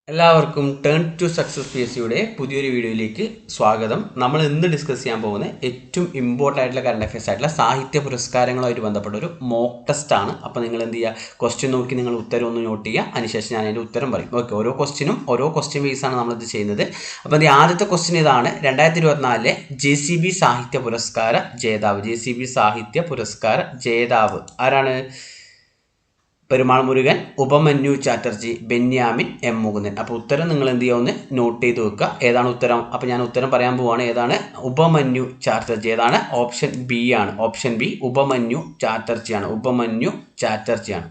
എല്ലാവർക്കും turn to success P S സിയുടെ പുതിയൊരു വീഡിയോയിലേക്ക് സ്വാഗതം. നമ്മൾ ഇന്ന് ഡിസ്കസ് ചെയ്യാൻ പോകുന്ന ഏറ്റവും ഇമ്പോർട്ടൻ്റ് ആയിട്ടുള്ള കറണ്ട് അഫയേഴ്സ് ആയിട്ടുള്ള സാഹിത്യ പുരസ്കാരങ്ങളുമായിട്ട് ബന്ധപ്പെട്ട ഒരു മോക്ക് ടെസ്റ്റ് ആണ്. അപ്പോൾ നിങ്ങൾ എന്ത് ചെയ്യുക, ക്വസ്റ്റ്യൻ നോക്കി നിങ്ങൾ ഉത്തരം ഒന്ന് നോട്ട് ചെയ്യുക, അതിനുശേഷം ഞാൻ അതിൻ്റെ ഉത്തരം പറയും. ഓക്കെ, ഓരോ ക്വസ്റ്റ്യൻ ബേസ് ആണ് നമ്മളിത് ചെയ്യുന്നത്. അപ്പോൾ ആദ്യത്തെ ക്വസ്റ്റ്യൻ ഇതാണ്: 2024 JCB സാഹിത്യ പുരസ്കാര ജേതാവ്. JCB സാഹിത്യ പുരസ്കാര ജേതാവ് ആരാണ്? പെരുമാൾ മുരുകൻ, ഉപമന്യു ചാറ്റർജി, ബെന്യാമിൻ എം മുകുന്ദൻ. അപ്പോൾ ഉത്തരം നിങ്ങൾ എന്ത് ചെയ്യുക, ഒന്ന് നോട്ട് ചെയ്ത് വെക്കുക. ഏതാണ് ഉത്തരം? അപ്പോൾ ഞാൻ ഉത്തരം പറയാൻ പോവുകയാണ്. ഏതാണ്? ഉപമന്യു ചാറ്റർജി. ഏതാണ്? ഓപ്ഷൻ ബി ആണ്. ഓപ്ഷൻ ബി ഉപമന്യു ചാറ്റർജിയാണ്. ഉപമന്യു ചാറ്റർജിയാണ്.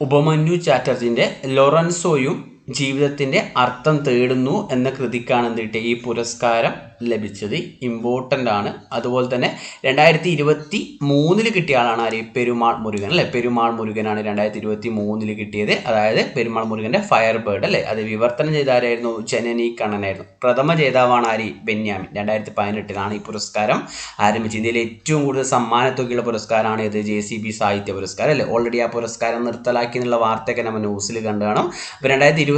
ഉപമന്യു ചാറ്റർജിൻ്റെ ലോറൻസോയും ജീവിതത്തിൻ്റെ അർത്ഥം തേടുന്നു എന്ന കൃതിക്കാണ് എന്തിട്ട് ഈ പുരസ്കാരം ലഭിച്ചത്. ഇമ്പോർട്ടൻ്റ് ആണ്. അതുപോലെ തന്നെ 2023 കിട്ടിയ ആളാണ് ആര്? പെരുമാൾ മുരുകൻ അല്ലേ? പെരുമാൾ മുരുകനാണ് 2023 കിട്ടിയത്. അതായത് പെരുമാൾ മുരുകൻ്റെ ഫയർ ബേർഡ് അല്ലേ? അത് വിവർത്തനം ചെയ്ത ആരായിരുന്നു? ജനനി കണ്ണനായിരുന്നു. പ്രഥമ ജേതാവാണ് ആര്? ബെന്യാമിൻ. 2018 ഈ പുരസ്കാരം ആരംഭിച്ചത്. ഇന്ത്യയിലെ ഏറ്റവും കൂടുതൽ സമ്മാനത്തുകയുള്ള പുരസ്കാരമാണ് ഇത്, JCB സാഹിത്യ പുരസ്കാരം അല്ലേ? ഓൾറെഡി ആ പുരസ്കാരം നിർത്തലാക്കി എന്നുള്ള വാർത്തയൊക്കെ നമ്മൾ ന്യൂസിൽ കണ്ടു കാണും. അപ്പോൾ 2018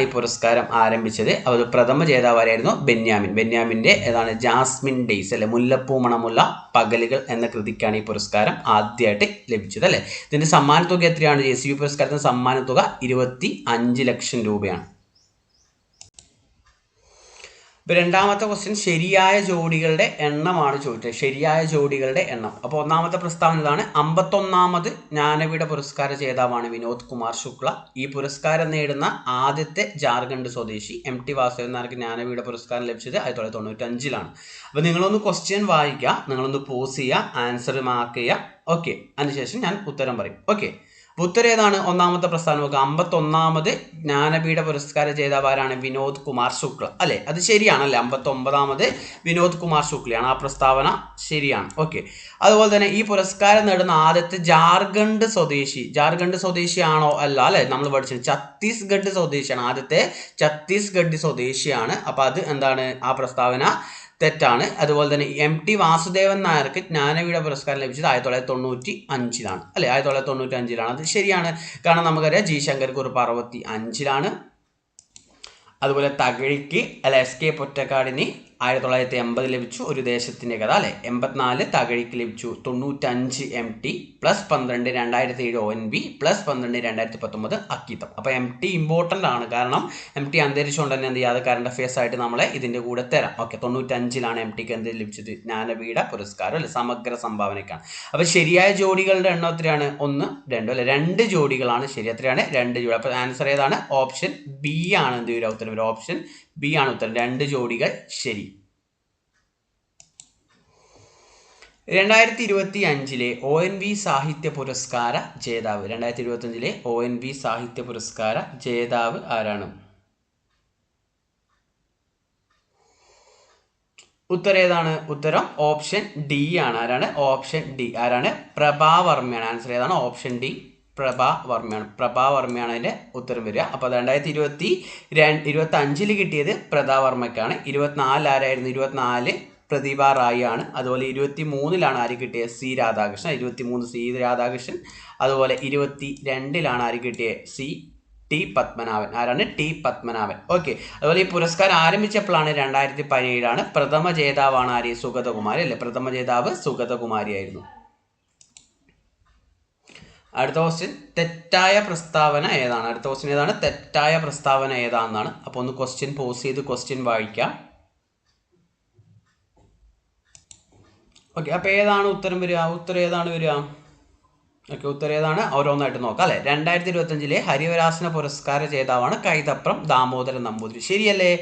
ഈ പുരസ്കാരം ആരംഭിച്ചത്. അത് പ്രഥമ ജേതാവായിരുന്നു ബെന്യാമിൻ. ബെന്യാമിൻ്റെ ഏതാണ്? ജാസ്മിൻ ഡേയ്സ് അല്ലെ? മുല്ലപ്പൂ മണമുള്ള പകലുകൾ എന്ന കൃതിക്കാണ് ഈ പുരസ്കാരം ആദ്യമായിട്ട് ലഭിച്ചത് അല്ലേ? ഇതിൻ്റെ സമ്മാനത്തുക എത്രയാണ്? JCB പുരസ്കാരത്തിന് സമ്മാനത്തുക 25 ലക്ഷം രൂപയാണ്. ഇപ്പോൾ രണ്ടാമത്തെ ക്വസ്റ്റ്യൻ ശരിയായ ജോഡികളുടെ എണ്ണമാണ് ചോദിച്ചത്. ശരിയായ ജോഡികളുടെ എണ്ണം. അപ്പോൾ ഒന്നാമത്തെ പ്രസ്താവന ഇതാണ്: 51ാമത് ജ്ഞാനപീഠ പുരസ്കാര ജേതാവാണ് വിനോദ് കുമാർ ശുക്ല. ഈ പുരസ്കാരം നേടുന്ന ആദ്യത്തെ ജാർഖണ്ഡ് സ്വദേശി. MT വാസുദേവൻ നായർക്ക് ജ്ഞാനപീഠ പുരസ്കാരം ലഭിച്ചത് 1995. അപ്പോൾ നിങ്ങളൊന്ന് ക്വസ്റ്റ്യൻ വായിക്കുക, നിങ്ങളൊന്ന് പോസ് ചെയ്യുക, ആൻസർ മാർക്ക് ചെയ്യുക. ഓക്കെ, അതിനുശേഷം ഞാൻ ഉത്തരം പറയും. ഓക്കെ, ഉത്തരം ഏതാണ്? ഒന്നാമത്തെ പ്രസ്താവന നോക്കുക. 51ാമത് ജ്ഞാനപീഠ പുരസ്കാര ജേതാവാരാണ്? വിനോദ് കുമാർ ശുക്ല അല്ലേ? അത് ശരിയാണല്ലേ? 59ാമത് വിനോദ് കുമാർ ശുക്ലയാണ്. ആ പ്രസ്താവന ശരിയാണ്. ഓക്കെ, അതുപോലെ തന്നെ ഈ പുരസ്കാരം നേടുന്ന ആദ്യത്തെ ജാർഖണ്ഡ് സ്വദേശിയാണോ? അല്ല അല്ലേ? നമ്മൾ പഠിച്ചത് ഛത്തീസ്ഗഡ് സ്വദേശിയാണ്. ആദ്യത്തെ ഛത്തീസ്ഗഡ് സ്വദേശിയാണ്. അപ്പോൾ അത് എന്താണ്? ആ പ്രസ്താവന തെറ്റാണ്. അതുപോലെ തന്നെ MT വാസുദേവൻ നായർക്ക് ജ്ഞാനപീഠ പുരസ്കാരം ലഭിച്ചത് 1995 അല്ലെ? 1995. അത് ശരിയാണ്. കാരണം നമുക്കറിയാം G ശങ്കർകുറുപ്പ് 65. അതുപോലെ തകഴിക്ക് അല്ലെ SK പൊറ്റക്കാടിന് 1980 ലഭിച്ചു ഒരു ദേശത്തിൻ്റെ കഥ അല്ലെ? 84 തകഴിക്ക് ലഭിച്ചു. 95 MT +12 2007 ONV +12 2019 അക്കിത്തം. അപ്പോൾ MT ഇമ്പോർട്ടൻ്റ് ആണ്. കാരണം MT അന്തരിച്ചുകൊണ്ട് തന്നെ എന്ത് ചെയ്യാതെ കറണ്ട് അഫയേഴ്സ് ആയിട്ട് നമ്മളെ ഇതിൻ്റെ കൂടെ തരാം. ഓക്കെ, 95 MTക്ക് എന്ത് ലഭിച്ചത്? ജ്ഞാനപീഠ പുരസ്കാരം അല്ലെ? സമഗ്ര സംഭാവനയ്ക്കാണ്. അപ്പോൾ ശരിയായ ജോഡികളുടെ എണ്ണം എത്രയാണ്? 1, 2 അല്ലെ? 2 ജോഡികളാണ് ശരി. എത്രയാണ്? 2 ജോഡി. അപ്പോൾ ആൻസർ ഏതാണ്? ഓപ്ഷൻ ബി ആണ്. എന്ത് വരിക? ഉത്തരം വരിക ഓപ്ഷൻ ബി ആണ് ഉത്തരം. 2 ജോഡികൾ ശരി. 2025 ONV സാഹിത്യ പുരസ്കാര ജേതാവ്. 2025 ONV സാഹിത്യ പുരസ്കാര ജേതാവ് ആരാണ്? ഉത്തരം ഏതാണ്? ഉത്തരം ഓപ്ഷൻ ഡി ആണ്. ആരാണ്? Option D. ആരാണ്? പ്രഭാവർമ്മയാണ്. ആൻസർ ഏതാണ്? ഓപ്ഷൻ ഡി, പ്രഭാവർമ്മയാണ് അതിൻ്റെ ഉത്തരം വരിക. അപ്പോൾ 2025 കിട്ടിയത് പ്രഭാവർമ്മയ്ക്കാണ്. 24 ആരായിരുന്നു? 24 പ്രതിഭ റായി ആണ്. അതുപോലെ 23 ആര് കിട്ടിയത്? C രാധാകൃഷ്ണൻ. 23 C രാധാകൃഷ്ണൻ. അതുപോലെ 22 ആര് കിട്ടിയത്? T പത്മനാഭൻ. ആരാണ്? T പത്മനാഭൻ. ഓക്കെ, അതുപോലെ ഈ പുരസ്കാരം ആരംഭിച്ചപ്പോഴാണ് 2017. പ്രഥമ ജേതാവാണ് ആര്? സുഗതകുമാരി അല്ലേ? പ്രഥമ ജേതാവ് സുഗതകുമാരി ആയിരുന്നു. അടുത്ത ക്വസ്റ്റ്യൻ തെറ്റായ പ്രസ്താവന ഏതാണ്? അടുത്ത ക്വസ്റ്റ്യൻ ഏതാണ്? തെറ്റായ പ്രസ്താവന ഏതാണെന്നാണ്. അപ്പോൾ ഒന്ന് ക്വസ്റ്റ്യൻ പോസ് ചെയ്ത് ക്വസ്റ്റ്യൻ വായിക്കാം. ഓക്കെ, അപ്പോൾ ഏതാണ് ഉത്തരം വരിക? ഉത്തരം ഏതാണ് വരിക? ഓക്കെ, ഉത്തരം ഏതാണ്? ഓരോന്നായിട്ട് നോക്കാം അല്ലേ? 2025 ഹരിവരാസന പുരസ്കാര ജേതാവാണ് കൈതപ്രം ദാമോദരൻ നമ്പൂതിരി. ശരിയല്ലേ?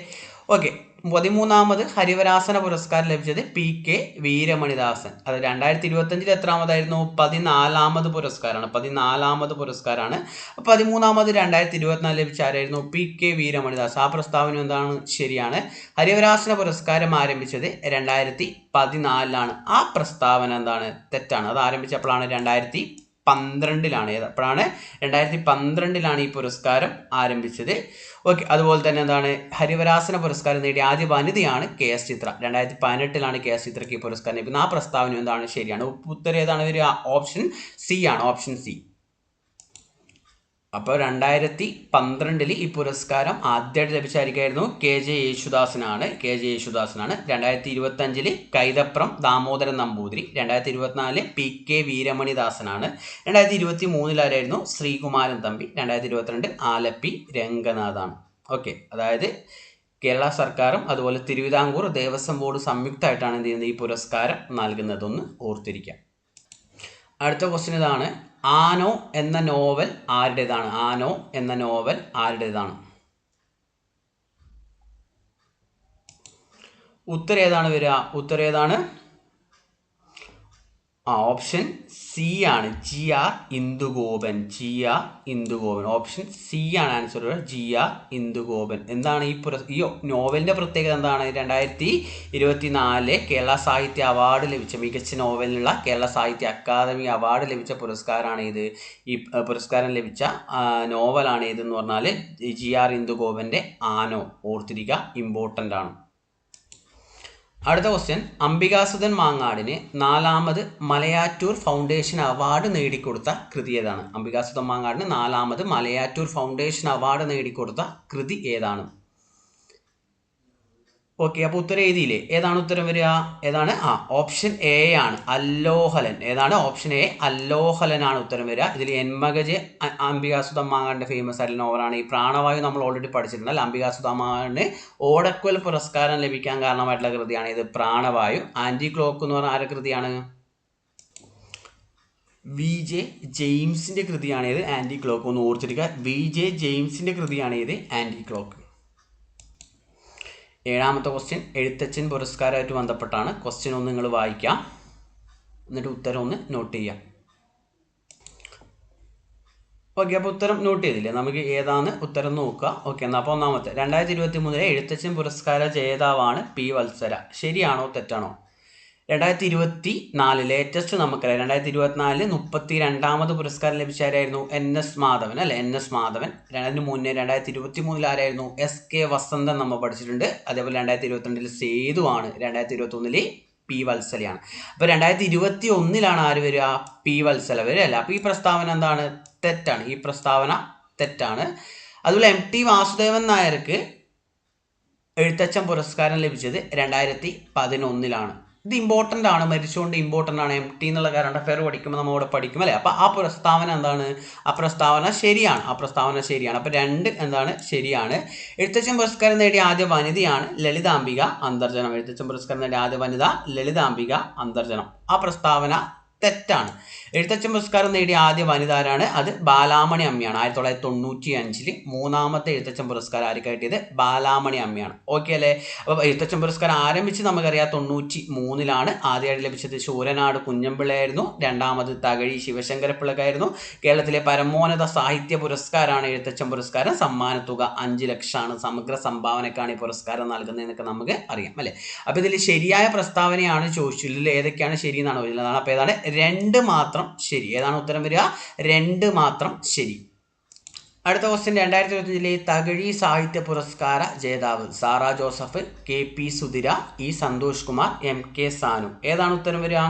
ഓക്കെ, 13ാമത് ഹരിവരാസന പുരസ്കാരം ലഭിച്ചത് PK വീരമണിദാസൻ. അത് 2025 എത്രാമതായിരുന്നു? 14ാമത് പുരസ്കാരമാണ്. 14ാമത് പുരസ്കാരമാണ്. 13ാമത് 2024 ലഭിച്ച ആരായിരുന്നു? PK വീരമണിദാസ്. ആ പ്രസ്താവന എന്താണ്? ശരിയാണ്. ഹരിവരാസന പുരസ്കാരം ആരംഭിച്ചത് 2014. ആ പ്രസ്താവന എന്താണ്? തെറ്റാണ്. അത് ആരംഭിച്ചപ്പോഴാണ് 2012. എപ്പോഴാണ്? 2012 ഈ പുരസ്കാരം ആരംഭിച്ചത്. ഓക്കെ, അതുപോലെ തന്നെ എന്താണ്? ഹരിവരാസന പുരസ്കാരം നേടിയ ആദ്യ വനിതയാണ് KS ചിത്ര. 2018 KS ചിത്രയ്ക്ക് ഈ പുരസ്കാരം ലഭിക്കുന്നത്. ആ പ്രസ്താവന എന്താണ്? ശരിയാണ്. ഉത്തരം ഏതാണ് വരിക? ഓപ്ഷൻ സി ആണ്. Option C. അപ്പോൾ 2012 ഈ പുരസ്കാരം ആദ്യമായിട്ട് ലഭിച്ചായിരിക്കായിരുന്നു KJ യേശുദാസിനാണ്. 2025 കൈതപ്രം ദാമോദരൻ നമ്പൂതിരി. 2024 PK വീരമണിദാസനാണ്. 2023 ആരായിരുന്നു? ശ്രീകുമാരൻ തമ്പി. 2022 ആലപ്പി രംഗനാഥാണ്. ഓക്കെ, അതായത് കേരള സർക്കാരും അതുപോലെ തിരുവിതാംകൂർ ദേവസ്വം ബോർഡ് സംയുക്തമായിട്ടാണ് എന്ത് ചെയ്യുന്നത്, ഈ പുരസ്കാരം നൽകുന്നതൊന്ന് ഓർത്തിരിക്കാം. അടുത്ത ക്വസ്റ്റ്യൻ ഇതാണ്, ആനോ എന്ന നോവൽ ആരുടേതാണ്? ആനോ എന്ന നോവൽ ആരുടേതാണ്? ഉത്തരം ഏതാണ് വരിക? ഉത്തരം ഏതാണ്? ഓപ്ഷൻ സി ആണ്, GR Indugopan. GR Indugopan, option C ആണ് ആൻസർ. GR ഇന്ദുഗോപൻ. എന്താണ് ഈ നോവലിന്റെ പ്രത്യേകത എന്താണ്? 2024 കേരള സാഹിത്യ അവാർഡ് ലഭിച്ച മികച്ച നോവലിനുള്ള കേരള സാഹിത്യ അക്കാദമി അവാർഡ് ലഭിച്ച പുരസ്കാരമാണ് ഇത്. ഈ പുരസ്കാരം ലഭിച്ച നോവലാണ് ഇതെന്ന് പറഞ്ഞാൽ GR ഇന്ദുഗോപന്റെ ആനോ. ഓർത്തിരിക്കുക, ഇമ്പോർട്ടൻ്റ് ആണ്. അടുത്ത ക്വസ്റ്റ്യൻ, അംബികാസുധൻ മാങ്ങാടിന് 4ാമത് മലയാറ്റൂർ ഫൗണ്ടേഷൻ അവാർഡ് നേടിക്കൊടുത്ത കൃതി ഏതാണ്? അംബികാസുധൻ മാങ്ങാടിന് 4ാമത് മലയാറ്റൂർ ഫൗണ്ടേഷൻ അവാർഡ് നേടിക്കൊടുത്ത കൃതി ഏതാണ്? ഓക്കെ, അപ്പോൾ ഉത്തരം എഴുതിയില്ലേ? ഏതാണ് ഉത്തരം വരിക? ഏതാണ്? ഓപ്ഷൻ എ ആണ്, അല്ലോഹലൻ. ഏതാണ്? ഓപ്ഷൻ എ, അല്ലോഹലനാണ് ഉത്തരം വരിക. ഇതിൽ എൻമകജ് അംബികാസുധൻ മാങ്ങാടിന്റെ ഫേമസ് ആയിട്ടുള്ള നോവലാണ്. ഈ പ്രാണവായു നമ്മൾ ഓൾറെഡി പഠിച്ചിട്ടുണ്ടല്ലോ. അംബികാസുധൻ മാങ്ങാടിന് ഓടക്കുവൽ പുരസ്കാരം ലഭിക്കാൻ കാരണമായിട്ടുള്ള കൃതിയാണ് ഇത്, പ്രാണവായു. ആന്റി ക്ലോക്ക് എന്ന് പറഞ്ഞ ആരുടെ കൃതിയാണ്? VJ ജെയിംസിന്റെ കൃതിയാണ് ഇത്, ആന്റി ക്ലോക്ക്. ഒന്ന് ഓർത്തിരിക്കുക, VJ ജെയിംസിന്റെ കൃതിയാണ് ഇത്, ആന്റി ക്ലോക്ക്. 7ാമത്തെ ക്വസ്റ്റ്യൻ എഴുത്തച്ഛൻ പുരസ്കാരമായിട്ട് ബന്ധപ്പെട്ടാണ്. ക്വസ്റ്റ്യൻ ഒന്ന് നിങ്ങൾ വായിക്കാം, എന്നിട്ട് ഉത്തരം ഒന്ന് നോട്ട് ചെയ്യാം. ഓക്കെ, അപ്പോൾ ഉത്തരം നോട്ട് ചെയ്തില്ലേ? നമുക്ക് ഏതാണ് ഉത്തരം നോക്കുക. ഓക്കെ, എന്നാൽ അപ്പോൾ ഒന്നാമത്തെ 2023 എഴുത്തച്ഛൻ പുരസ്കാര ജേതാവാണ് P. വത്സര. ശരിയാണോ തെറ്റാണോ? 2024 ലേറ്റസ്റ്റ് നമുക്കറിയാം. 2024 32ാമത് പുരസ്കാരം ലഭിച്ചായിരുന്നു NS മാധവൻ അല്ലെ, NS മാധവൻ. അതിന് മുന്നേ 2023 ആരായിരുന്നു? SK വസന്തൻ നമ്മൾ പഠിച്ചിട്ടുണ്ട്. അതേപോലെ 2022 സേതു ആണ്. 2021 P. വത്സലയാണ്. അപ്പോൾ 2021 ആര് വരിക? P. വത്സല വരിക അല്ല. അപ്പോൾ ഈ പ്രസ്താവന എന്താണ്? തെറ്റാണ്. ഈ പ്രസ്താവന തെറ്റാണ്. അതുപോലെ MT വാസുദേവൻ നായർക്ക് എഴുത്തച്ഛൻ പുരസ്കാരം ലഭിച്ചത് 2011. ഇത് ഇമ്പോർട്ടൻ്റ് ആണ്, മരിച്ചുകൊണ്ട് ഇമ്പോർട്ടൻ്റ് ആണ്. MT എന്നുള്ള കറണ്ട് അഫെയർ പഠിക്കുമ്പോൾ നമ്മൾ അവിടെ പഠിക്കും അല്ലേ. അപ്പോൾ ആ പ്രസ്താവന എന്താണ്? ആ പ്രസ്താവന ശരിയാണ്. ആ പ്രസ്താവന ശരിയാണ്. അപ്പോൾ 2 എന്താണ്? ശരിയാണ്. എഴുത്തച്ഛൻ പുരസ്കാരം നേടിയ ആദ്യ വനിതയാണ് ലളിതാംബിക അന്തർജനം. എഴുത്തച്ഛൻ പുരസ്കാരം നേടിയ ആദ്യ വനിത ലളിതാംബിക അന്തർജനം. ആ പ്രസ്താവന തെറ്റാണ്. എഴുത്തച്ഛൻ പുരസ്കാരം നേടിയ ആദ്യ വനിത ആരാണ്? അത് ബാലാമണി അമ്മയാണ്. 1995 3ാമത്തെ എഴുത്തച്ഛൻ പുരസ്കാരം ആർക്ക് കിട്ടിയത്? ബാലാമണി അമ്മയാണ്. ഓക്കെ അല്ലേ? അപ്പോൾ എഴുത്തച്ഛൻ പുരസ്കാരം ആരംഭിച്ച് നമുക്കറിയാം 93 ആദ്യമായിട്ട് ലഭിച്ചത് ശൂരനാട് കുഞ്ഞമ്പിള്ളയായിരുന്നു. 2ാമത് തകഴി ശിവശങ്കരപ്പിള്ളക്കായിരുന്നു. കേരളത്തിലെ പരമോന്നത സാഹിത്യ പുരസ്കാരമാണ് എഴുത്തച്ഛൻ പുരസ്കാരം. സമ്മാനത്തുക 5 ലക്ഷമാണ്. സമഗ്ര സംഭാവനക്കാണ് ഈ പുരസ്കാരം നൽകുന്നതെന്നൊക്കെ നമുക്ക് അറിയാം അല്ലേ. അപ്പോൾ ഇതിൽ ശരിയായ പ്രസ്താവനയാണ് ചോദിച്ചത്. ഇതിൽ ഏതൊക്കെയാണ് ശരി എന്നാണ് വരുന്നത്? അപ്പോൾ ഏതാണ്? 2 മാത്രം ശരി. ഏതാണ് ഉത്തരം വരിക? 2 മാത്രം ശരി. അടുത്ത ക്വസ്റ്റ്യൻ, 2025 തകഴി സാഹിത്യ പുരസ്കാര ജേതാവ് Sara Joseph, KP Sudheera, E. Santhosh Kumar, MK Sanu. ഏതാണ് ഉത്തരം വരിക?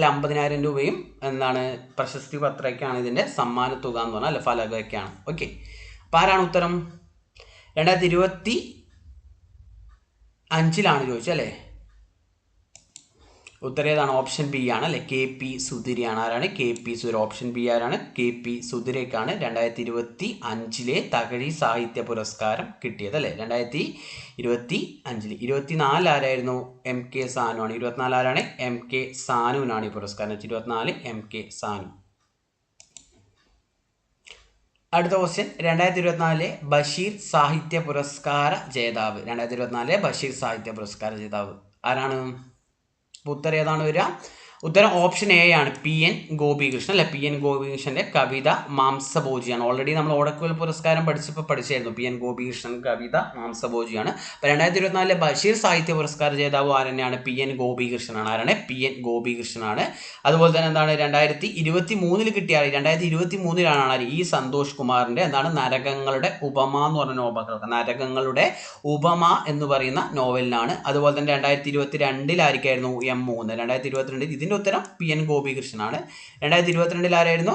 50,000 രൂപയും എന്താണ് പ്രശസ്തി പത്രമൊക്കെയാണ് ഇതിൻ്റെ സമ്മാന തുക എന്ന് പറഞ്ഞാൽ, അല്ല ഫലകമൊക്കെയാണ്. ഓക്കെ, അപ്പോൾ ആരാണ് ഉത്തരം? 2025 ചോദിച്ചത് അല്ലേ. ഉത്തരം ഏതാണ്? ഓപ്ഷൻ ബി ആണ് അല്ലേ, KP സുധിരയാണ്. ആരാണ്? KP സുധിര. ഓപ്ഷൻ ബി ആരാണ്? KP സുധിരയ്ക്കാണ് 2025 തകഴി സാഹിത്യ പുരസ്കാരം കിട്ടിയത് അല്ലേ. 2025 24 ആരായിരുന്നു? MK സാനു ആണ്. 24 ആരാണ്? MK സാനുവിനാണ് ഈ പുരസ്കാരം. 24 MK സാനു. അടുത്ത ക്വസ്റ്റ്യൻ, 2024 ബഷീർ സാഹിത്യ പുരസ്കാര ജേതാവ്. 2024 ബഷീർ സാഹിത്യ പുരസ്കാര ജേതാവ് ആരാണ്? ഉത്തരം ഏതാണ് വരിക? ഉത്തരം ഓപ്ഷൻ എ ആണ്, PN ഗോപികൃഷ്ണൻ അല്ലെ. PN ഗോപികൃഷ്ണന്റെ കവിത മാംസഭോജിയാണ്. ഓൾറെഡി നമ്മൾ ഓടക്കുവൽ പുരസ്കാരം പഠിച്ചായിരുന്നു. PN ഗോപികൃഷ്ണൻ കവിത മാംസഭോജിയാണ്. അപ്പോൾ 2024 ബഷീർ സാഹിത്യ പുരസ്കാര ജേതാവ് ആരെന്നെയാണ്? PN ഗോപികൃഷ്ണനാണ്. ആരാണ്? PN ഗോപികൃഷ്ണനാണ്. അതുപോലെ തന്നെ എന്താണ് 2023 കിട്ടിയ 2023 E. സന്തോഷ് കുമാറിന്റെ എന്താണ് നരകങ്ങളുടെ ഉപമ എന്ന് പറഞ്ഞ നോവൽ. നരകങ്ങളുടെ ഉപമ എന്ന് പറയുന്ന നോവലിനാണ്. അതുപോലെ തന്നെ 2022 M3. 2022 ഇതിന്റെ ഉത്തരം PN ഗോപികൃഷ്ണനാണ്. 2022 ആരായിരുന്നു?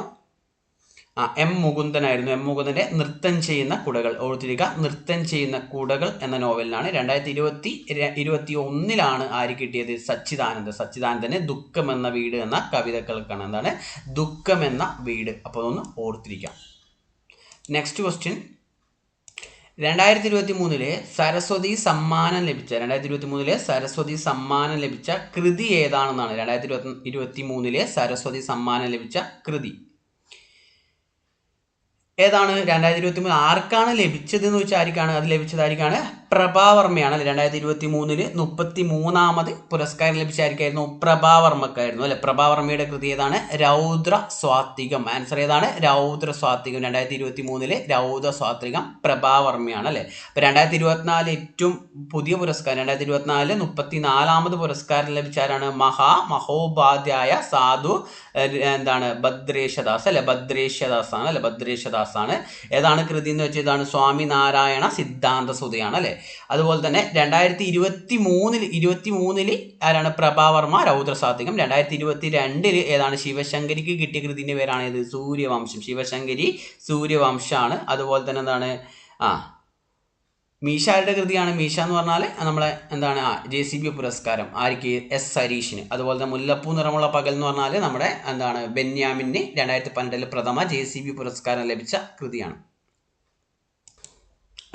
എം മുകുന്ദനായിരുന്നു. എം മുകുന്ദൻ്റെ നൃത്തം ചെയ്യുന്ന കുടകൾ ഓർത്തിരിക്കുക. നൃത്തം ചെയ്യുന്ന കുടകൾ എന്ന നോവലിനാണ് 2021 ആര് കിട്ടിയത്? സച്ചിദാനന്ദന് ദുഃഖം എന്ന വീട് എന്ന കവിതകൾക്കാണ്. എന്താണ്? ദുഃഖം എന്ന വീട്. അപ്പോൾ അതൊന്ന് ഓർത്തിരിക്കാം. നെക്സ്റ്റ് ക്വസ്റ്റ്യൻ, 2023 സരസ്വതി സമ്മാനം ലഭിച്ച കൃതി ഏതാണെന്നാണ്. 2023 സരസ്വതി സമ്മാനം ലഭിച്ച കൃതി ഏതാണ്? 2023 ആർക്കാണ് ലഭിച്ചത് എന്ന് വെച്ചാൽ ആർക്കാണ് അത് ലഭിച്ചതായിരിക്കാണ്? പ്രഭാവർമ്മയാണ്. അല്ലെ 2023 33ാമത് പുരസ്കാരം ലഭിച്ച ആർക്കായിരുന്നു? പ്രഭാവർമ്മക്കായിരുന്നു. അല്ലെ പ്രഭാവർമ്മയുടെ കൃതി ഏതാണ്? രൗദ്ര സ്വാത്വികം. ആൻസർ ഏതാണ്? രൗദ്ര സ്വാത്വികം. 2023 രൗദ്ര സ്വാത്വികം പ്രഭാവർമ്മയാണ്. അല്ലെ. അപ്പോൾ 2024 ഏറ്റവും പുതിയ പുരസ്കാരം 2024 34ാമത് പുരസ്കാരം ലഭിച്ച ആരാണ്? മഹോപാധ്യായ സാധു ഭദ്രേശദാസ്. അല്ലെ ഭദ്രേശദാസാണ്. ഏതാണ് കൃതി എന്ന് വെച്ചാൽ ഇതാണ് സ്വാമിനാരായണ സിദ്ധാന്ത സുധയാണ്. അല്ലെ. അതുപോലെ തന്നെ 2023 ആരാണ്? പ്രഭാവർമ്മ രൗദ്ര സ്വാത്വികം. 2022 ഏതാണ്? ശിവശങ്കരിക്ക് കിട്ടിയ കൃതിന്റെ പേരാണ് ഇത്? സൂര്യവംശം. ശിവശങ്കരി സൂര്യവംശമാണ്. അതുപോലെ തന്നെ എന്താണ്? മീശാരുടെ കൃതിയാണ്. മീശ എന്ന് പറഞ്ഞാൽ നമ്മളെ എന്താണ്? JCB പുരസ്കാരം ആർക്ക്? എസ് ഹരീഷിന്. അതുപോലെ തന്നെ മുല്ലപ്പൂ നിറമുള്ള പകൽ എന്ന് പറഞ്ഞാൽ നമ്മുടെ എന്താണ്? ബെന്യാമിന് 2012 പ്രഥമ JCB പുരസ്കാരം ലഭിച്ച കൃതിയാണ്.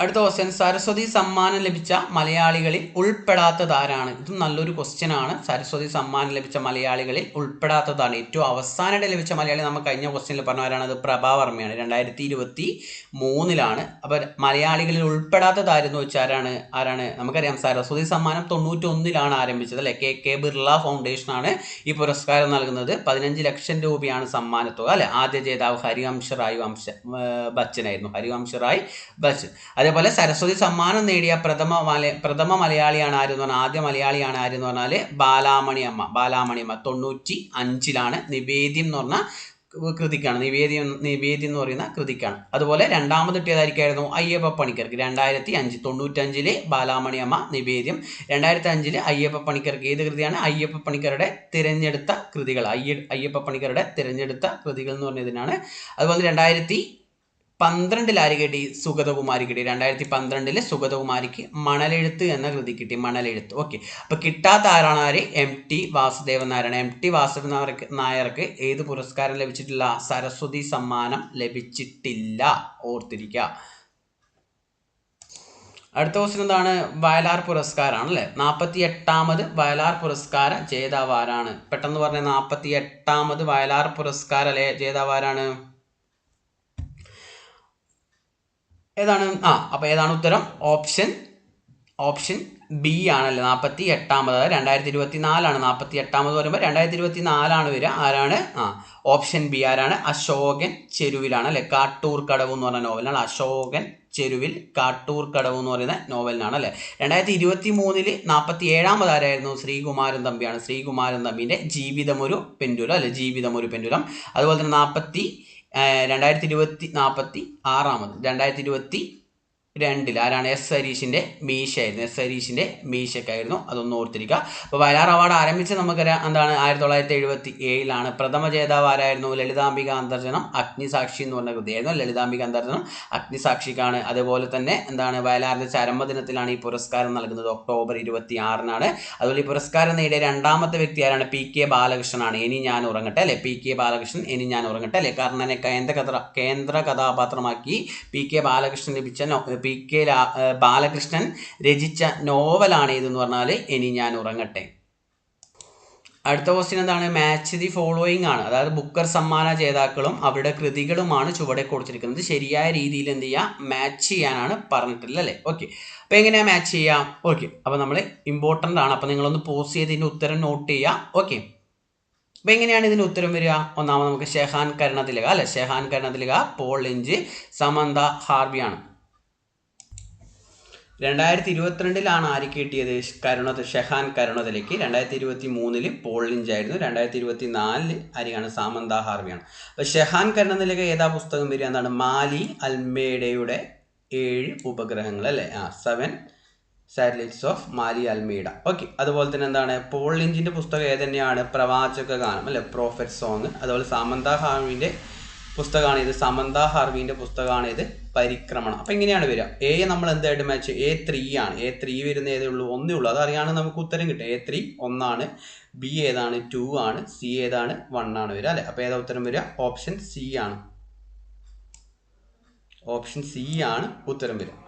അടുത്ത ക്വസ്റ്റ്യൻ, സരസ്വതി സമ്മാനം ലഭിച്ച മലയാളികളിൽ ഉൾപ്പെടാത്തതാരാണ്? ഇതും നല്ലൊരു ക്വസ്റ്റ്യൻ ആണ്. സരസ്വതി സമ്മാനം ലഭിച്ച മലയാളികളിൽ ഉൾപ്പെടാത്തതാണ്. ഏറ്റവും അവസാനമായിട്ട് ലഭിച്ച മലയാളി നമ്മൾ കഴിഞ്ഞ ക്വസ്റ്റ്യനിൽ പറഞ്ഞ ആരാണ്? അത് പ്രഭാവർമ്മയാണ്. 2023 അപ്പോൾ മലയാളികളിൽ ഉൾപ്പെടാത്തതാരെന്ന് വെച്ചാൽ ആരാണ്? നമുക്കറിയാം സരസ്വതി സമ്മാനം 91 ആരംഭിച്ചത്. അല്ലെ KK ബിർള ഫൗണ്ടേഷനാണ് ഈ പുരസ്കാരം നൽകുന്നത്. 15 ലക്ഷം രൂപയാണ് സമ്മാനത്തുക. അല്ലെ. ആദ്യ ജേതാവ് ഹരിവംശ റായ് ബച്ചനായിരുന്നു. അതേപോലെ സരസ്വതി സമ്മാനം നേടിയ പ്രഥമ മലയാളിയാണ് ആരെന്ന് പറഞ്ഞാൽ ആദ്യ മലയാളിയാണ് ആരെന്ന് പറഞ്ഞാൽ ബാലാമണി അമ്മ 95 നിവേദ്യം എന്ന് പറഞ്ഞ കൃതിക്കാണ്. നിവേദ്യം എന്ന് പറയുന്ന കൃതിക്കാണ്. അതുപോലെ രണ്ടാമത് കിട്ടിയതായിരിക്കായിരുന്നു അയ്യപ്പ പണിക്കർക്ക്. 2005 ബാലാമണി അമ്മ നിവേദ്യം. 2005 അയ്യപ്പ പണിക്കർക്ക് ഏത് കൃതിയാണ്? അയ്യപ്പ പണിക്കരുടെ തിരഞ്ഞെടുത്ത കൃതികൾ. അയ്യപ്പ പണിക്കരുടെ തിരഞ്ഞെടുത്ത കൃതികൾ എന്ന് പറഞ്ഞതിനാണ്. അതുപോലെ 2012 ആര് കിട്ടി? സുഗതകുമാരി കിട്ടി. 2012 സുഗതകുമാരിക്ക് മണലെഴുത്ത് എന്ന കൃതി കിട്ടി. മണലെഴുത്ത്. ഓക്കെ. അപ്പോൾ കിട്ടാത്ത ആരാണ്? MT വാസുദേവൻ നായരാണ്. MT വാസുദേവൻ നായർക്ക് ഏത് പുരസ്കാരം ലഭിച്ചിട്ടില്ല? സരസ്വതി സമ്മാനം ലഭിച്ചിട്ടില്ല. ഓർത്തിരിക്കുക. അടുത്ത ക്വസ്റ്റ്യൻ എന്താണ്? വയലാർ പുരസ്കാരമാണ്. അല്ലേ. 48ാമത് വയലാർ പുരസ്കാര ജേതാവാരാണ്? പെട്ടെന്ന് പറഞ്ഞ 48ാമത് വയലാർ പുരസ്കാര ജേതാവാരാണ്? ഏതാണ്? അപ്പോൾ ഏതാണ് ഉത്തരം? ഓപ്ഷൻ ബി ആണല്ലേ. 48ാമത് 2024 48ാമത് പറയുമ്പോൾ 2024 വരിക. ആരാണ്? ഓപ്ഷൻ ബി ആരാണ്? അശോകൻ ചെരുവിലാണ്. അല്ലെ. കാട്ടൂർ കടവ് എന്ന് പറഞ്ഞ നോവലാണ്. അശോകൻ ചെരുവിൽ കാട്ടൂർ കടവ് എന്ന് പറയുന്ന നോവലിനാണ്. അല്ലെ. 2023 47ാമത് ആരായിരുന്നു? ശ്രീകുമാരൻ തമ്പിയാണ്. ശ്രീകുമാരൻ തമ്പിന്റെ ജീവിതമൊരു പെൻഡുലം. അല്ലെ. ജീവിതമൊരു പെൻഡുലം. അതുപോലെ തന്നെ 2022 ആരാണ്? എസ് ഹരീഷിൻ്റെ മീശയായിരുന്നു. എസ് ഹരീഷിൻ്റെ മീശക്കായിരുന്നു. അതൊന്ന് ഓർത്തിരിക്കുക. അപ്പോൾ വയലാർ അവാർഡ് ആരംഭിച്ച് നമുക്കറിയാം എന്താണ്? 1977 പ്രഥമ ജേതാവ് ആരായിരുന്നു? ലളിതാംബിക അന്തർജനം അഗ്നിസാക്ഷി എന്ന് പറഞ്ഞ കൃതിയായിരുന്നു. ലളിതാംബിക അന്തർജനം അഗ്നിസാക്ഷിക്കാണ്. അതുപോലെ തന്നെ എന്താണ്? വയലാറിൻ്റെ ചരമദിനത്തിലാണ് ഈ പുരസ്കാരം നൽകുന്നത്. ഒക്ടോബർ 26 അതുപോലെ ഈ പുരസ്കാരം നേടിയ രണ്ടാമത്തെ വ്യക്തി ആരാണ്? PK ബാലകൃഷ്ണനാണ്. ഇനി ഞാൻ ഉറങ്ങട്ടെ. അല്ലെ. PK ബാലകൃഷ്ണൻ ഇനി ഞാൻ ഉറങ്ങട്ടെ. അല്ലെ. കർണനെ കേന്ദ്ര കഥാപാത്രമാക്കി PK ബാലകൃഷ്ണൻ ലഭിച്ച PK ബാലകൃഷ്ണൻ രചിച്ച നോവലാണ് ഇതെന്ന് പറഞ്ഞാൽ ഇനി ഞാൻ ഉറങ്ങട്ടെ. അടുത്ത ക്വസ്റ്റ്യൻ എന്താണ്? മാച്ച് ദി ഫോളോയിങ് ആണ്. അതായത് ബുക്കർ സമ്മാന ജേതാക്കളും അവരുടെ കൃതികളുമാണ് ചുവടെ കൊടുത്തിരിക്കുന്നത്. ശരിയായ രീതിയിൽ എന്ത് ചെയ്യുക? മാച്ച് ചെയ്യാനാണ് പറഞ്ഞിട്ടുള്ളത്. അല്ലേ. ഓക്കെ. അപ്പോൾ എങ്ങനെയാണ് മാച്ച് ചെയ്യുക? ഓക്കെ. അപ്പോൾ നമ്മൾ ഇമ്പോർട്ടൻ്റ് ആണ്. അപ്പോൾ നിങ്ങളൊന്ന് പോസ് ചെയ്ത് ഇതിൻ്റെ ഉത്തരം നോട്ട് ചെയ്യുക. ഓക്കെ. അപ്പോൾ എങ്ങനെയാണ് ഇതിന് ഉത്തരം വരിക? ഒന്നാമത് നമുക്ക് ഷെഹാൻ കരുണതിലക. അല്ലെ. Shehan Karunatilaka, Paul Lynch, Samantha ഹാർവിയാണ്. 2022 ആര് കിട്ടിയത്? ഷെഹാൻ കരുണതിലയ്ക്ക്. 2023 പോൾ ലിഞ്ച് ആയിരുന്നു. 2024 ആരെയാണ്? സാമന്ത ഹാർവിയാണ്. അപ്പോൾ ഷെഹാൻ കരുണതിലക ഏതാ പുസ്തകം വരിക? എന്താണ്? മാലി അൽമേഡയുടെ 7 ഉപഗ്രഹങ്ങൾ. അല്ലേ. 7 satellites of Mali Almeida. Okay. അതുപോലെ തന്നെ എന്താണ്? പോൾ ലിഞ്ചിൻ്റെ പുസ്തകം ഏത് തന്നെയാണ്? പ്രവാചക ഗാനം. അല്ലെ. Prophet song. അതുപോലെ സാമന്ത ഹാർവിൻ്റെ പുസ്തകമാണ് ഇത്, സമന്ത ഹാർവിൻ്റെ പുസ്തകമാണ് ഇത്, പരിക്രമണം. അപ്പം ഇങ്ങനെയാണ് വരിക. എ നമ്മൾ എന്തായിട്ട് മാച്ച് A3 ആണ്. A3 വരുന്ന ഏതേ ഉള്ളൂ, ഒന്നേ ഉള്ളൂ. അതറിയാണെങ്കിൽ നമുക്ക് ഉത്തരം കിട്ടും. A3 1 ബി ഏതാണ് 2 ആണ്, സി ഏതാണ് 1 ആണ് വരിക അല്ലേ. അപ്പോൾ ഏതാ ഉത്തരം വരിക? ഓപ്ഷൻ സി ആണ്. ഓപ്ഷൻ സി ആണ് ഉത്തരം വരിക.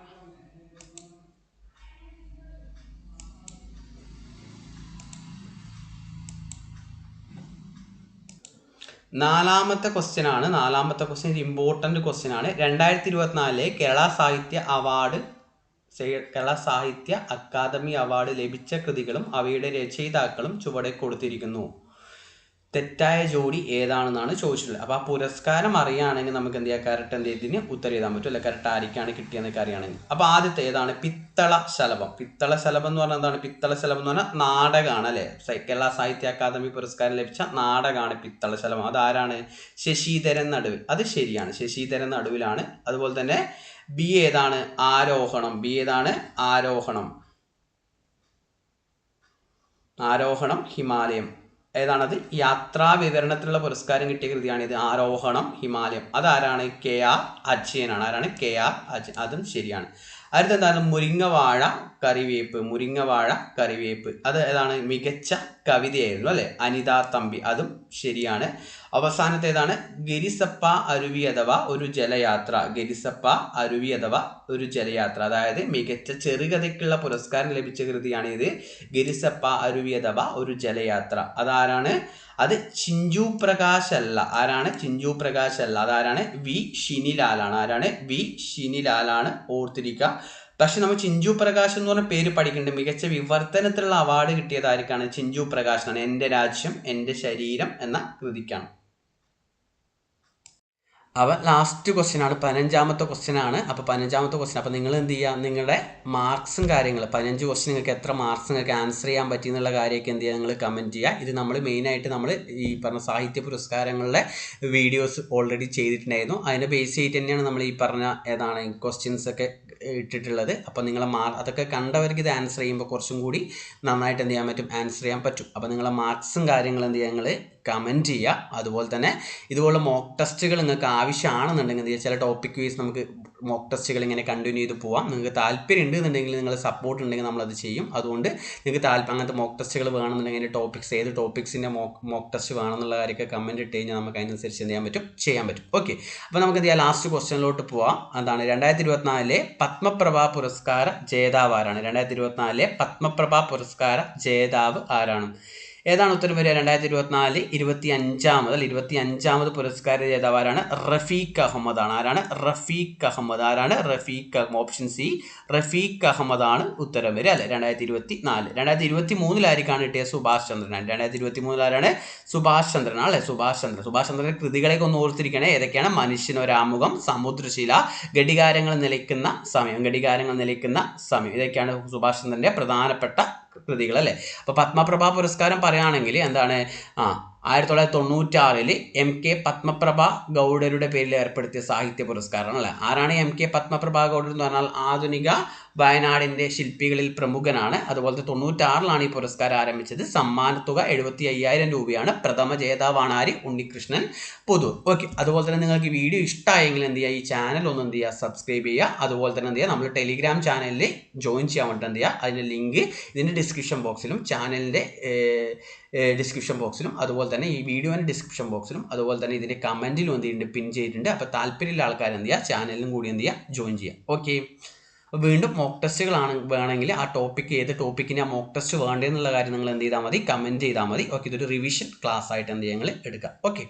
നാലാമത്തെ ക്വസ്റ്റ്യൻ ആണ്. നാലാമത്തെ ക്വസ്റ്റ്യൻ ഒരു ഇമ്പോർട്ടൻ്റ് ക്വസ്റ്റ്യൻ ആണ്. 2024 കേരള സാഹിത്യ അക്കാദമി അവാർഡ് ലഭിച്ച കൃതികളും അവയുടെ രചയിതാക്കളും ചുവടെ കൊടുത്തിരിക്കുന്നു. തെറ്റായ ജോഡി ഏതാണെന്നാണ് ചോദിച്ചിട്ടുള്ളത്. അപ്പോൾ ആ പുരസ്കാരം അറിയുകയാണെങ്കിൽ നമുക്ക് എന്ത് ചെയ്യാം, കറക്റ്റ് ഇതിന് ഉത്തരം എഴുതാൻ പറ്റും അല്ലെ, കറക്റ്റ് ആർക്കാണ് കിട്ടിയെന്നൊക്കെ അറിയുകയാണെങ്കിൽ. അപ്പോൾ ആദ്യത്തെ ഏതാണ്? പിത്തള ശലഭം. പിത്തള ശലഭം എന്ന് പറഞ്ഞാൽ എന്താണ്? പിത്തള ശലഭം എന്ന് പറഞ്ഞാൽ നാടകമാണ് അല്ലേ. കേരള സാഹിത്യ അക്കാദമി പുരസ്കാരം ലഭിച്ച നാടകമാണ് പിത്തള ശലഭം. അതാരാണ്? ശശിധരൻ നടുവിൽ. അത് ശരിയാണ്, ശശിധരൻ നടുവിലാണ്. അതുപോലെ തന്നെ ബി ഏതാണ്? ആരോഹണം. ബി ഏതാണ്? ആരോഹണം. ആരോഹണം ഹിമാലയം. ഏതാണത്? യാത്രാ വിവരണത്തിലുള്ള പുരസ്കാരം കിട്ടിയ കൃതിയാണിത്, ആരോഹണം ഹിമാലയം. അതാരാണ്? KR അജയനാണ്. ആരാണ്? KR അജയൻ. അതും ശരിയാണ്. അടുത്തെന്താണ്? മുരിങ്ങവാഴ കറിവേപ്പ്. മുരിങ്ങവാഴ കറിവേപ്പ് അത് ഏതാണ്? മികച്ച കവിതയായിരുന്നു അല്ലെ, അനിത തമ്പി. അതും ശരിയാണ്. അവസാനത്തെ ഏതാണ്? ഗിരിസപ്പ അരുവി അഥവാ ഒരു ജലയാത്ര. ഗിരിസപ്പ അരുവി അഥവാ ഒരു ജലയാത്ര. അതായത് മികച്ച ചെറുകഥയ്ക്കുള്ള പുരസ്കാരം ലഭിച്ച കൃതിയാണ് ഇത്, ഗിരിസപ്പ അരുവി അഥവാ ഒരു ജലയാത്ര. അതാരാണ്? അത് ചിഞ്ചു പ്രകാശ് അല്ല. ആരാണ്? ചിഞ്ചു പ്രകാശ് അല്ല. അതാരാണ്? വി ഷിനിലാലാണ്. ആരാണ്? വി ഷിനിലാലാണ്. ഓർത്തിരിക്കുക. പക്ഷെ നമ്മൾ ചിഞ്ചു പ്രകാശ് എന്ന് പറഞ്ഞ പേര് പഠിക്കുന്നുണ്ട്. മികച്ച വിവർത്തനത്തിലുള്ള അവാർഡ് കിട്ടിയത് ആർക്കാണ്? ചിഞ്ചു പ്രകാശിനാണ്. എൻ്റെ രാജ്യം എൻ്റെ ശരീരം എന്ന കൃതിക്കാണ്. അപ്പോൾ ലാസ്റ്റ് ക്വസ്റ്റ്യൻ ആണ്, 15ാമത്തെ ക്വസ്റ്റ്യൻ ആണ്. അപ്പോൾ 15ാമത്തെ ക്വസ്റ്റ്യൻ, അപ്പോൾ നിങ്ങൾ എന്ത് ചെയ്യുക, നിങ്ങളുടെ മാർക്സും കാര്യങ്ങൾ 15 ക്വസ്റ്റ്യൻ നിങ്ങൾക്ക് എത്ര മാർക്സ് നിങ്ങൾക്ക് ആൻസർ ചെയ്യാൻ പറ്റി എന്നുള്ള കാര്യമൊക്കെ എന്ത് ചെയ്യുക, നിങ്ങൾ കമൻറ്റ് ചെയ്യുക. ഇത് നമ്മൾ മെയിനായിട്ട് നമ്മൾ ഈ പറഞ്ഞ സാഹിത്യ പുരസ്കാരങ്ങളുടെ വീഡിയോസ് ഓൾറെഡി ചെയ്തിട്ടുണ്ടായിരുന്നു. അതിനെ ബേസ് ചെയ്തിട്ട് തന്നെയാണ് നമ്മൾ ഈ പറഞ്ഞ ഏതാണ് ക്വസ്റ്റ്യൻസ് ഒക്കെ ഇട്ടിട്ടുള്ളത്. അപ്പോൾ നിങ്ങളെ അതൊക്കെ കണ്ടവർക്ക് ഇത് ആൻസർ ചെയ്യുമ്പോൾ കുറച്ചും കൂടി നന്നായിട്ട് എന്ത് ചെയ്യാൻ പറ്റും, ആൻസർ ചെയ്യാൻ പറ്റും. അപ്പോൾ നിങ്ങളെ മാർക്സും കാര്യങ്ങളും എന്ത് ചെയ്യുക, നിങ്ങൾ കമൻറ്റ് ചെയ്യുക. അതുപോലെ തന്നെ ഇതുപോലെ മോക്ക് ടെസ്റ്റുകൾ നിങ്ങൾക്ക് ആവശ്യമാണെന്നുണ്ടെങ്കിൽ എന്ത് ചെയ്യുക, ചില ടോപ്പിക് വൈസ് നമുക്ക് മോക്ക് ടെസ്റ്റുകൾ ഇങ്ങനെ കണ്ടിന്യൂ ചെയ്ത് പോവാം. നിങ്ങൾക്ക് താല്പര്യം ഉണ്ടെന്നുണ്ടെങ്കിൽ നിങ്ങൾ സപ്പോർട്ട് ഉണ്ടെങ്കിൽ നമ്മളത് ചെയ്യും. അതുകൊണ്ട് നിങ്ങൾക്ക് അങ്ങനത്തെ മോക്ക് ടെസ്റ്റുകൾ വേണമെന്നുണ്ടെങ്കിൽ ടോപ്പിക്സ് ഏത് ടോപ്പിക്സിൻ്റെ മോക്ക് ടെസ്റ്റ് വേണമെന്നുള്ള കാര്യമൊക്കെ കമൻറ്റ് ഇട്ട് കഴിഞ്ഞാൽ നമുക്ക് അതിനനുസരിച്ച് എന്ത് ചെയ്യാൻ പറ്റും. ഓക്കെ, അപ്പോൾ നമുക്ക് എന്ത് ചെയ്യാം, ലാസ്റ്റ് ക്വസ്റ്റ്യനിലോട്ട് പോവാം. അതാണ് 2024 പത്മപ്രഭ പുരസ്കാര ജേതാവ് ആരാണ്? 2024 പത്മപ്രഭ പുരസ്കാര ജേതാവ് ആരാണ്? ഏതാണ് ഉത്തരം വരിക? 2024 25ാമത് പുരസ്കാര ജേതാവാരാണ്? റഫീഖ് അഹമ്മദ് ആണ്. ആരാണ്? റഫീഖ് അഹമ്മദ്. ആരാണ്? റഫീഖ് അഹമ്മദ്. ഓപ്ഷൻ സി റഫീഖ് അഹമ്മദ് ആണ് ഉത്തരം വരിക അല്ലെ. 2024 2023 ആയിരിക്കാണ് കിട്ടിയത്? സുഭാഷ് ചന്ദ്രനാണ്. 2023 ആരാണ്? സുഭാഷ് ചന്ദ്രനാണ് അല്ലെ. സുഭാഷ് ചന്ദ്രന്റെ കൃതികളെയൊക്കെ ഒന്ന് ഓർത്തിരിക്കണേ. ഏതൊക്കെയാണ്? മനുഷ്യനൊരാമുഖം, സമുദ്രശില, ഘടികാരങ്ങൾ നിലയ്ക്കുന്ന സമയം. ഇതൊക്കെയാണ് സുഭാഷ് ചന്ദ്രന്റെ പ്രധാനപ്പെട്ട കൃതികൾ അല്ലേ. അപ്പോൾ പത്മപ്രഭ പുരസ്കാരം പറയുകയാണെങ്കിൽ എന്താണ്? 1996 MK പത്മപ്രഭ ഗൗഡരുടെ പേരിൽ ഏർപ്പെടുത്തിയ സാഹിത്യ പുരസ്കാരമാണ് അല്ലേ. ആരാണ് MK പത്മപ്രഭ ഗൗഡർ എന്ന് പറഞ്ഞാൽ? ആധുനിക വയനാടിൻ്റെ ശില്പികളിൽ പ്രമുഖനാണ്. അതുപോലെ 96 ഈ പുരസ്കാരം ആരംഭിച്ചത്. സമ്മാനത്തുക 75,000 രൂപയാണ്. പ്രഥമ ജേതാവാണ് ആര്? ഉണ്ണികൃഷ്ണൻ പുതൂർ. ഓക്കെ, അതുപോലെ തന്നെ നിങ്ങൾക്ക് ഈ വീഡിയോ ഇഷ്ടമായെങ്കിൽ എന്ത് ചെയ്യുക, ഈ ചാനൽ ഒന്ന് എന്ത് ചെയ്യുക, സബ്സ്ക്രൈബ് ചെയ്യുക. അതുപോലെ തന്നെ എന്ത് ചെയ്യുക, നമ്മൾ ടെലിഗ്രാം ചാനലിൽ ജോയിൻ ചെയ്യാൻ വേണ്ടി എന്ത് ചെയ്യുക, അതിൻ്റെ ലിങ്ക് ഇതിൻ്റെ ഡിസ്ക്രിപ്ഷൻ ബോക്സിലും ചാനലിൻ്റെ ഡിസ്ക്രിപ്ഷൻ ബോക്സിലും അതുപോലെ തന്നെ ഈ വീഡിയോൻ്റെ ഡിസ്ക്രിപ്ഷൻ ബോക്സിലും അതുപോലെ തന്നെ ഇതിൻ്റെ കമൻറ്റിലും എന്ത് ചെയ്യുന്നുണ്ട്, പിൻ ചെയ്തിട്ടുണ്ട്. അപ്പോൾ താല്പര്യമുള്ള ആൾക്കാർ എന്ത് ചെയ്യുക, ചാനലിലും കൂടി എന്ത് ചെയ്യുക, ജോയിൻ ചെയ്യുക. ഓക്കെ, വീണ്ടും മോക്ക് ടെസ്റ്റുകളാണ് വേണമെങ്കിൽ ആ ടോപ്പിക്ക് ഏത് ടോപ്പിക്കിന് ആ മോക്ക് ടെസ്റ്റ് വേണ്ടതെന്നുള്ള കാര്യം നിങ്ങൾ എന്ത് ചെയ്താൽ മതി, കമൻറ്റ് ചെയ്താൽ മതി. ഓക്കെ, ഇതൊരു റിവിഷൻ ക്ലാസ് ആയിട്ട് എന്ത് ചെയ്യുക, നിങ്ങൾ എടുക്കുക. ഓക്കെ.